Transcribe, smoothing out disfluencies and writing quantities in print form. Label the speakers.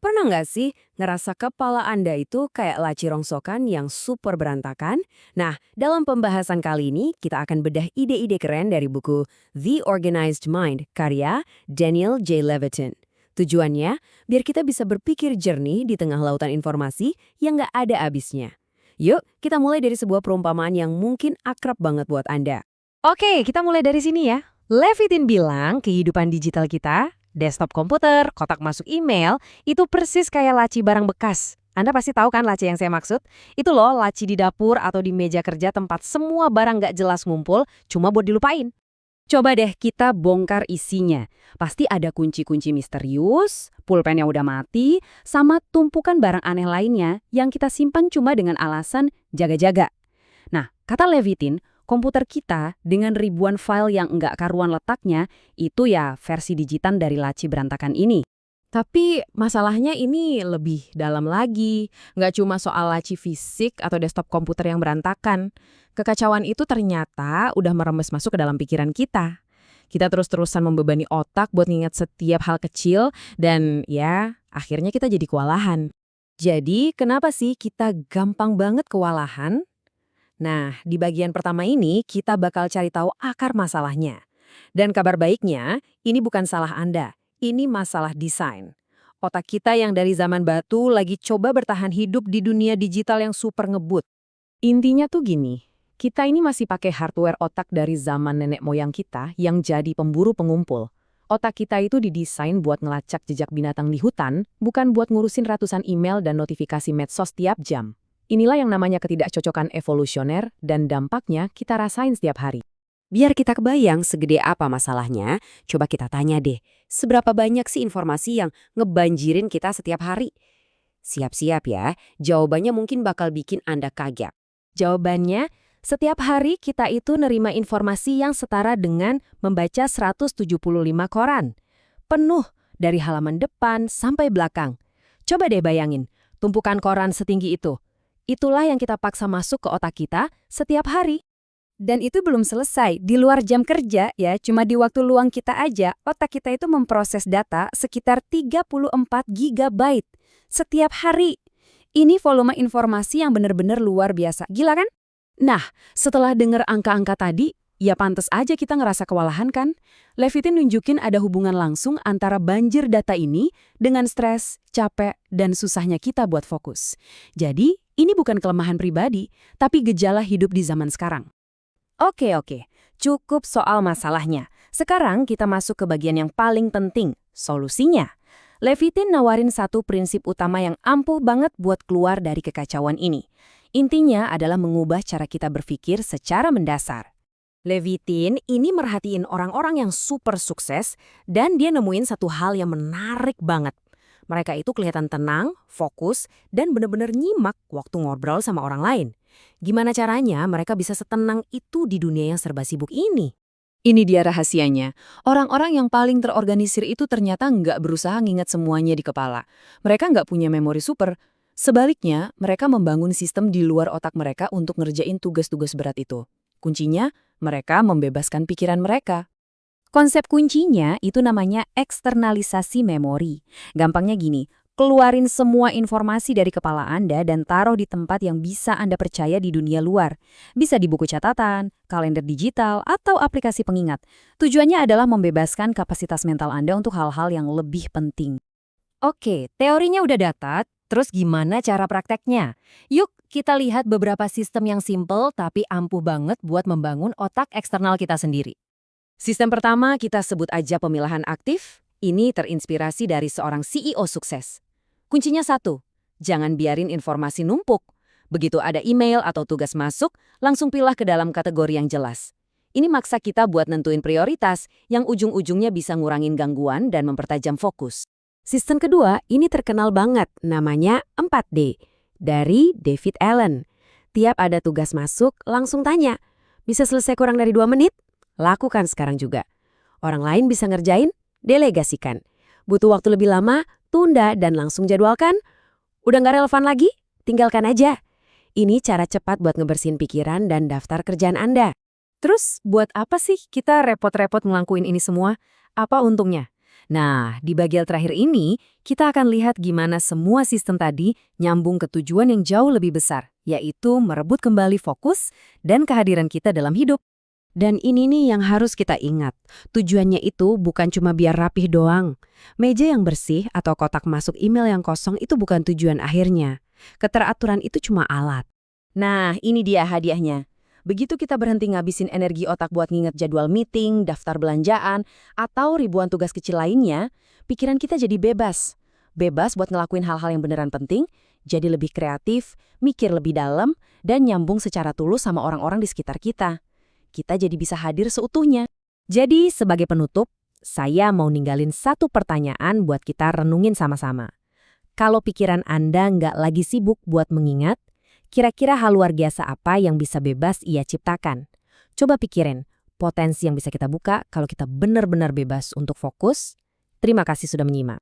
Speaker 1: Pernah nggak sih ngerasa kepala Anda itu kayak laci rongsokan yang super berantakan? Nah, dalam pembahasan kali ini kita akan bedah ide-ide keren dari buku The Organized Mind karya Daniel J. Levitin. Tujuannya, biar kita bisa berpikir jernih di tengah lautan informasi yang nggak ada habisnya. Yuk, kita mulai dari sebuah perumpamaan yang mungkin akrab banget buat Anda.
Speaker 2: Oke, kita mulai dari sini ya. Levitin bilang kehidupan digital kita, desktop komputer, kotak masuk email, itu persis kayak laci barang bekas. Anda pasti tahu kan laci yang saya maksud? Itu loh laci di dapur atau di meja kerja tempat semua barang nggak jelas ngumpul, cuma buat dilupain. Coba deh kita bongkar isinya. Pasti ada kunci-kunci misterius, pulpen yang udah mati, sama tumpukan barang aneh lainnya yang kita simpan cuma dengan alasan jaga-jaga. Nah, kata Levitin, komputer kita dengan ribuan file yang nggak karuan letaknya, itu ya versi digital dari laci berantakan ini.
Speaker 3: Tapi masalahnya ini lebih dalam lagi. Nggak cuma soal laci fisik atau desktop komputer yang berantakan. Kekacauan itu ternyata udah merembes masuk ke dalam pikiran kita. Kita terus-terusan membebani otak buat ngingat setiap hal kecil dan ya akhirnya kita jadi kewalahan.
Speaker 1: Jadi, kenapa sih kita gampang banget kewalahan? Nah, di bagian pertama ini kita bakal cari tahu akar masalahnya. Dan kabar baiknya, ini bukan salah Anda, ini masalah desain. Otak kita yang dari zaman batu lagi coba bertahan hidup di dunia digital yang super ngebut.
Speaker 2: Intinya tuh gini, kita ini masih pakai hardware otak dari zaman nenek moyang kita yang jadi pemburu pengumpul. Otak kita itu didesain buat ngelacak jejak binatang di hutan, bukan buat ngurusin ratusan email dan notifikasi medsos tiap jam. Inilah yang namanya ketidakcocokan evolusioner dan dampaknya kita rasain setiap hari.
Speaker 1: Biar kita kebayang segede apa masalahnya, coba kita tanya deh, seberapa banyak sih informasi yang ngebanjirin kita setiap hari? Siap-siap ya, jawabannya mungkin bakal bikin Anda kaget.
Speaker 2: Jawabannya, setiap hari kita itu nerima informasi yang setara dengan membaca 175 koran. Penuh dari halaman depan sampai belakang. Coba deh bayangin, tumpukan koran setinggi itu. Itulah yang kita paksa masuk ke otak kita setiap hari.
Speaker 4: Dan itu belum selesai, di luar jam kerja ya, cuma di waktu luang kita aja, otak kita itu memproses data sekitar 34 GB setiap hari. Ini volume informasi yang benar-benar luar biasa, gila kan?
Speaker 2: Nah, setelah dengar angka-angka tadi, ya pantas aja kita ngerasa kewalahan kan? Levitin nunjukin ada hubungan langsung antara banjir data ini dengan stres, capek, dan susahnya kita buat fokus. Jadi, ini bukan kelemahan pribadi, tapi gejala hidup di zaman sekarang.
Speaker 1: Oke, cukup soal masalahnya. Sekarang kita masuk ke bagian yang paling penting, solusinya. Levitin nawarin satu prinsip utama yang ampuh banget buat keluar dari kekacauan ini. Intinya adalah mengubah cara kita berpikir secara mendasar. Levitin ini merhatiin orang-orang yang super sukses dan dia nemuin satu hal yang menarik banget. Mereka itu kelihatan tenang, fokus, dan benar-benar nyimak waktu ngobrol sama orang lain. Gimana caranya mereka bisa setenang itu di dunia yang serba sibuk ini?
Speaker 2: Ini dia rahasianya. Orang-orang yang paling terorganisir itu ternyata nggak berusaha ngingat semuanya di kepala. Mereka nggak punya memori super. Sebaliknya, mereka membangun sistem di luar otak mereka untuk ngerjain tugas-tugas berat itu. Kuncinya, mereka membebaskan pikiran mereka.
Speaker 4: Konsep kuncinya itu namanya eksternalisasi memori. Gampangnya gini, keluarin semua informasi dari kepala Anda dan taruh di tempat yang bisa Anda percaya di dunia luar. Bisa di buku catatan, kalender digital, atau aplikasi pengingat. Tujuannya adalah membebaskan kapasitas mental Anda untuk hal-hal yang lebih penting.
Speaker 1: Oke, teorinya udah datat, terus gimana cara prakteknya? Yuk kita lihat beberapa sistem yang simple tapi ampuh banget buat membangun otak eksternal kita sendiri. Sistem pertama kita sebut aja pemilahan aktif. Ini terinspirasi dari seorang CEO sukses. Kuncinya satu, jangan biarin informasi numpuk. Begitu ada email atau tugas masuk, langsung pilah ke dalam kategori yang jelas. Ini maksa kita buat nentuin prioritas yang ujung-ujungnya bisa ngurangin gangguan dan mempertajam fokus. Sistem kedua ini terkenal banget, namanya 4D, dari David Allen. Tiap ada tugas masuk, langsung tanya, bisa selesai kurang dari 2 menit? Lakukan sekarang juga. Orang lain bisa ngerjain? Delegasikan. Butuh waktu lebih lama? Tunda dan langsung jadwalkan. Udah nggak relevan lagi? Tinggalkan aja. Ini cara cepat buat ngebersihin pikiran dan daftar kerjaan Anda.
Speaker 2: Terus, buat apa sih kita repot-repot ngelakuin ini semua? Apa untungnya? Nah, di bagian terakhir ini, kita akan lihat gimana semua sistem tadi nyambung ke tujuan yang jauh lebih besar, yaitu merebut kembali fokus dan kehadiran kita dalam hidup. Dan ini nih yang harus kita ingat. Tujuannya itu bukan cuma biar rapih doang. Meja yang bersih atau kotak masuk email yang kosong itu bukan tujuan akhirnya. Keteraturan itu cuma alat.
Speaker 4: Nah, ini dia hadiahnya. Begitu kita berhenti ngabisin energi otak buat nginget jadwal meeting, daftar belanjaan, atau ribuan tugas kecil lainnya, pikiran kita jadi bebas. Bebas buat ngelakuin hal-hal yang beneran penting, jadi lebih kreatif, mikir lebih dalam, dan nyambung secara tulus sama orang-orang di sekitar kita. Kita jadi bisa hadir seutuhnya.
Speaker 2: Jadi, sebagai penutup, saya mau ninggalin satu pertanyaan buat kita renungin sama-sama. Kalau pikiran Anda nggak lagi sibuk buat mengingat, kira-kira hal luar biasa apa yang bisa bebas ia ciptakan? Coba pikirin, potensi yang bisa kita buka kalau kita benar-benar bebas untuk fokus. Terima kasih sudah menyimak.